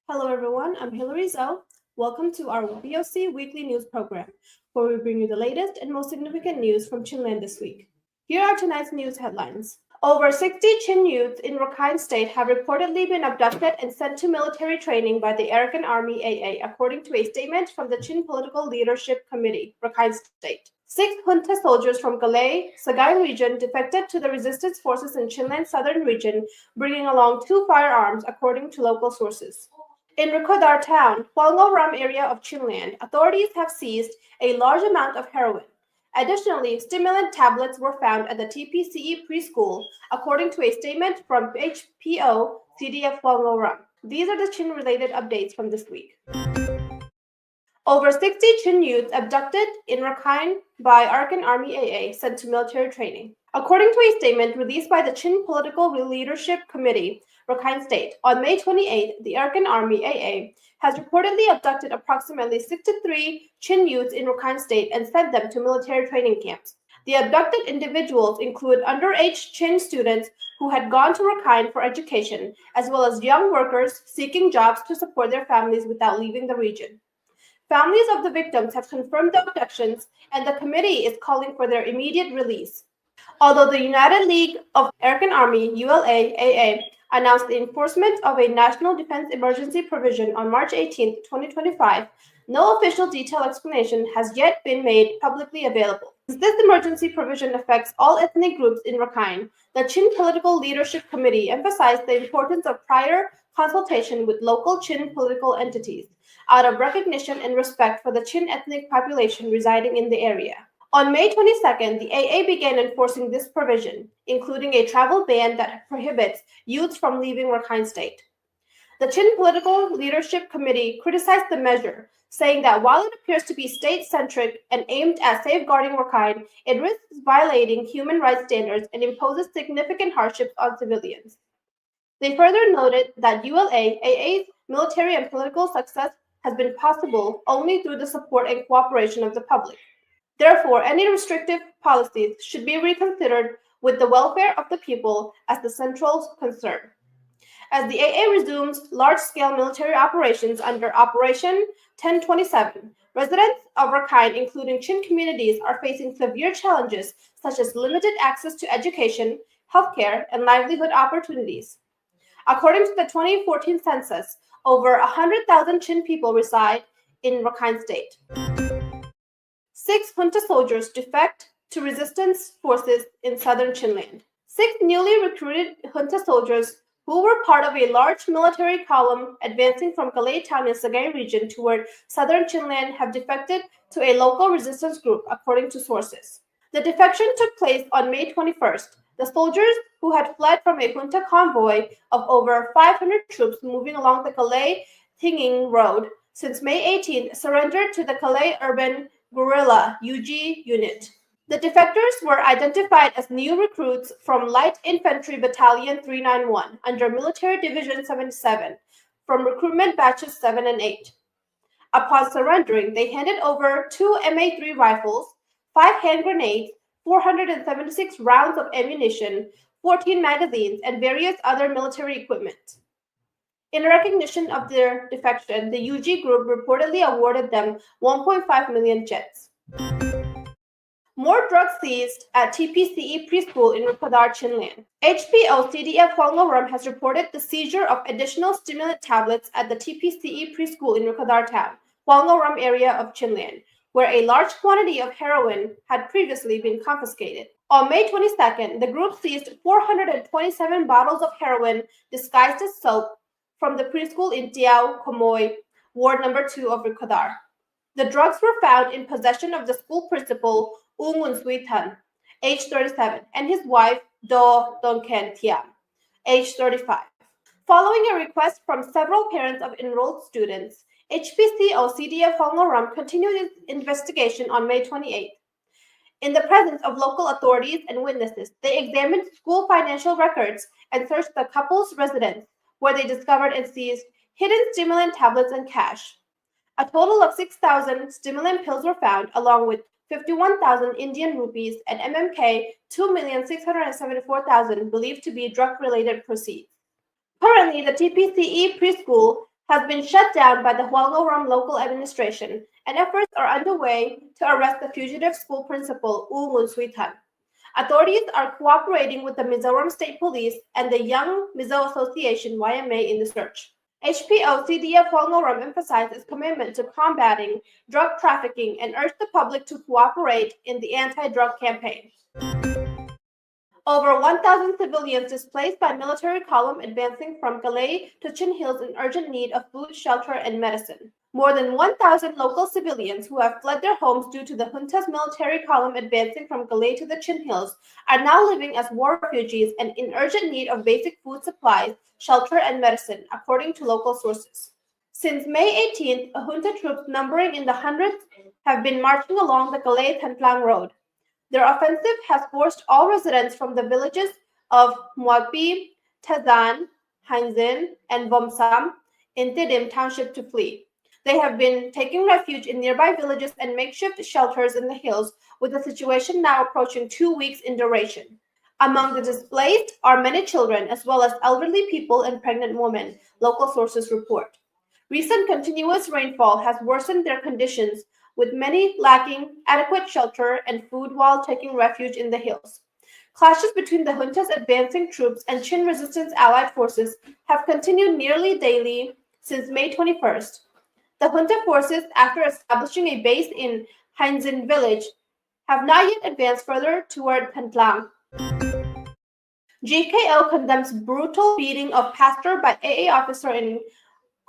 Hello, everyone. I'm Hilary Zhou. Welcome to our VOC weekly news program, where we bring you the latest and most significant news from Chinland this week. Here are tonight's news headlines. Over 60 Chin youths in Rakhine State have reportedly been abducted and sent to military training by the Arakan Army AA, according to a statement from the Chin Political Leadership Committee, Rakhine State. 6 junta soldiers from Galay, Sagaing region defected to the resistance forces in Chinland southern region, bringing along 2 firearms, according to local sources. In Rikodar town, Huangoram area of Chinland, authorities have seized a large amount of heroin. Additionally, stimulant tablets were found at the TPCE preschool, according to a statement from HPO CDF Huangoram. These are the Chin-related updates from this week. Over 60 Chin youths abducted in Rakhine by Arakan Army AA sent to military training. According to a statement released by the Chin Political Leadership Committee, Rakhine State, on May 28, the Arakan Army AA has reportedly abducted approximately 63 Chin youths in Rakhine State and sent them to military training camps. The abducted individuals include underage Chin students who had gone to Rakhine for education, as well as young workers seeking jobs to support their families without leaving the region. Families of the victims have confirmed the abductions, and the committee is calling for their immediate release. Although the United League of Arakan Army (ULA-AA) announced the enforcement of a national defense emergency provision on March 18, 2025, no official detailed explanation has yet been made publicly available. Since this emergency provision affects all ethnic groups in Rakhine, the Chin Political Leadership Committee emphasized the importance of prior consultation with local Chin political entities, out of recognition and respect for the Chin ethnic population residing in the area. On May 22nd, the AA began enforcing this provision, including a travel ban that prohibits youths from leaving Rakhine State. The Chin Political Leadership Committee criticized the measure, saying that while it appears to be state-centric and aimed at safeguarding Rakhine, it risks violating human rights standards and imposes significant hardships on civilians. They further noted that ULA-AA's military and political success has been possible only through the support and cooperation of the public. Therefore, any restrictive policies should be reconsidered with the welfare of the people as the central concern. As the AA resumes large-scale military operations under Operation 1027, residents of Rakhine, including Chin communities, are facing severe challenges such as limited access to education, healthcare, and livelihood opportunities. According to the 2014 census, over 100,000 Chin people reside in Rakhine State. 6 junta soldiers defect to resistance forces in southern Chinland. 6 newly recruited junta soldiers who were part of a large military column advancing from Galay town in Sagaing region toward southern Chinland have defected to a local resistance group, according to sources. The defection took place on May 21st. The soldiers, who had fled from a junta convoy of over 500 troops moving along the Galay-Tinging Road since May 18th, surrendered to the Galay Urban Guerrilla (UG) unit. The defectors were identified as new recruits from Light Infantry Battalion 391 under Military Division 77 from recruitment batches 7 and 8. Upon surrendering, they handed over 2 MA3 rifles, 5 hand grenades, 476 rounds of ammunition, 14 magazines, and various other military equipment. In recognition of their defection, the UG group reportedly awarded them 1.5 million jets. More drugs seized at TPCE preschool in Rikodar, Chinland. HPO CDF Huangoram has reported the seizure of additional stimulant tablets at the TPCE preschool in Rikodar town, Huangoram area of Chinland, where a large quantity of heroin had previously been confiscated. On May 22nd, the group seized 427 bottles of heroin disguised as soap from the preschool in Tiao Komoy, Ward Number 2 of Rikodar. The drugs were found in possession of the school principal, Ungun Suitan, age 37, and his wife, Do Donken Tiam, age 35. Following a request from several parents of enrolled students, HPCO CDF Huangoram continued its investigation on May 28th. In the presence of local authorities and witnesses, they examined school financial records and searched the couple's residence, where they discovered and seized hidden stimulant tablets and cash. A total of 6,000 stimulant pills were found, along with 51,000 Indian rupees and MMK 2,674,000 believed to be drug-related proceeds. Currently, the TPCE preschool has been shut down by the Hualgaram local administration, and efforts are underway to arrest the fugitive school principal, U Mun Suitan. Authorities are cooperating with the Mizoram State Police and the Young Mizo Association YMA in the search. HPO CDF Hualgaram emphasized its commitment to combating drug trafficking and urged the public to cooperate in the anti-drug campaign. Over 1,000 civilians displaced by military column advancing from Galay to Chin Hills in urgent need of food, shelter, and medicine. More than 1,000 local civilians who have fled their homes due to the junta's military column advancing from Galay to the Chin Hills are now living as war refugees and in urgent need of basic food supplies, shelter, and medicine, according to local sources. Since May 18th, junta troops numbering in the hundreds have been marching along the Galay-Tantlang Road. Their offensive has forced all residents from the villages of Muagpi, Tazan, Hanzin, and Vomsam in Tidim Township to flee. They have been taking refuge in nearby villages and makeshift shelters in the hills, with the situation now approaching 2 weeks in duration. Among the displaced are many children, as well as elderly people and pregnant women, local sources report. Recent continuous rainfall has worsened their conditions, with many lacking adequate shelter and food while taking refuge in the hills. Clashes between the junta's advancing troops and Chin resistance allied forces have continued nearly daily since May 21st. The junta forces, after establishing a base in Hanzin village, have not yet advanced further toward Pentlang. GKO condemns brutal beating of pastor by AA officer in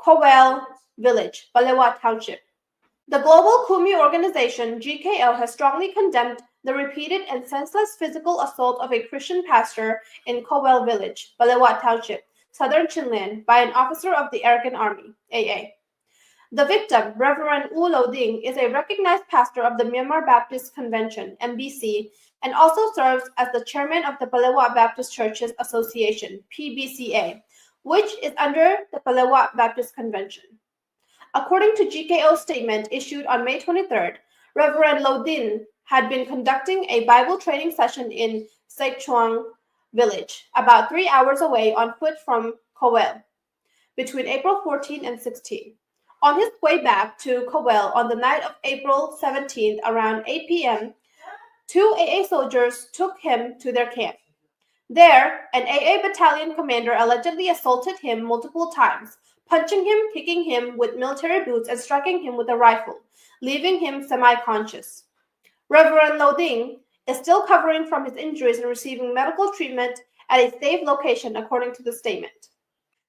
Kowel village, Balewa Township. The global Kumi organization, GKO, has strongly condemned the repeated and senseless physical assault of a Christian pastor in Kowel village, Balewat Township, southern Chinland, by an officer of the Arakan Army, AA. The victim, Reverend U Lo Ding, is a recognized pastor of the Myanmar Baptist Convention, MBC, and also serves as the chairman of the Balewat Baptist Churches Association, PBCA, which is under the Balewat Baptist Convention. According to GKO's statement issued on May 23rd, Reverend Lodin had been conducting a Bible training session in Saichuang village, about 3 hours away on foot from Kowel, between April 14 and 16. On his way back to Kowel on the night of April 17th around 8 p.m., 2 AA soldiers took him to their camp. There, an AA battalion commander allegedly assaulted him multiple times, punching him, kicking him with military boots, and striking him with a rifle, leaving him semi-conscious. Reverend Loding is still recovering from his injuries and receiving medical treatment at a safe location, according to the statement.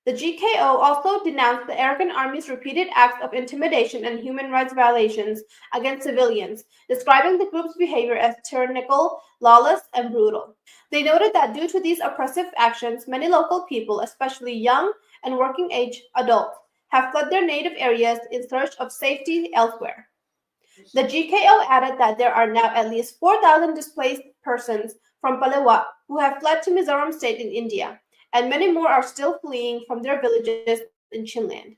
The GKO also denounced the Arakan Army's repeated acts of intimidation and human rights violations against civilians, describing the group's behavior as tyrannical, lawless, and brutal. They noted that due to these oppressive actions, many local people, especially young and working-age adults, have fled their native areas in search of safety elsewhere. The GKO added that there are now at least 4,000 displaced persons from Palewat who have fled to Mizoram State in India, and many more are still fleeing from their villages in Chinland.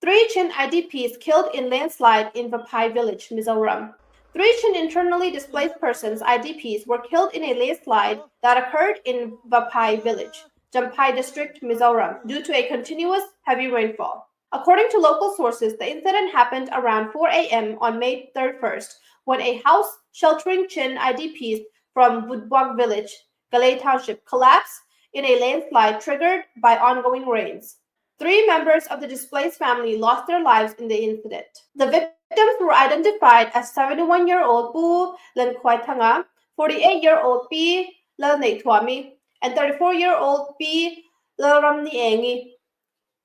3 Chin IDPs killed in landslide in Vapai village, Mizoram. 3 Chin internally displaced persons, IDPs, were killed in a landslide that occurred in Vapai village, Jampai district, Mizoram, due to a continuous heavy rainfall. According to local sources, the incident happened around 4 a.m. on May 31st, when a house sheltering Chin IDPs from Budbuak village, Galay Township, collapsed in a landslide triggered by ongoing rains. 3 members of the displaced family lost their lives in the incident. The victims were identified as 71-year-old Bu Len Kwai Thanga, 48-year-old Pi Lel Nei Tuami, and 34-year-old Pi Lel Ramni Engi,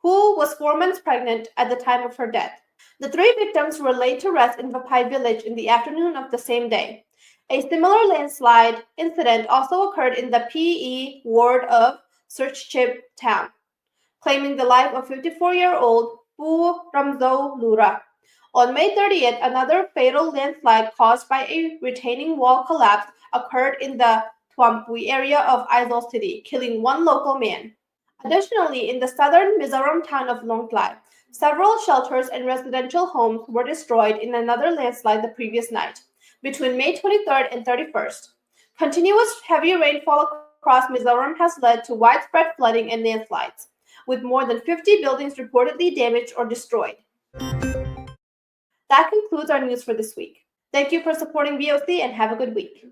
who was 4 months pregnant at the time of her death. The 3 victims were laid to rest in Vapai village in the afternoon of the same day. A similar landslide incident also occurred in the PE ward of Searchchip town, claiming the life of 54-year-old Bu Ramzo Lura. On May 30th, another fatal landslide caused by a retaining wall collapse occurred in the Tuampui area of Aizawl City, killing 1 local man. Additionally, in the southern Mizoram town of Longtlai, several shelters and residential homes were destroyed in another landslide the previous night, between May 23rd and 31st. Continuous heavy rainfall across Mizoram has led to widespread flooding and landslides, with more than 50 buildings reportedly damaged or destroyed. That concludes our news for this week. Thank you for supporting VOC and have a good week.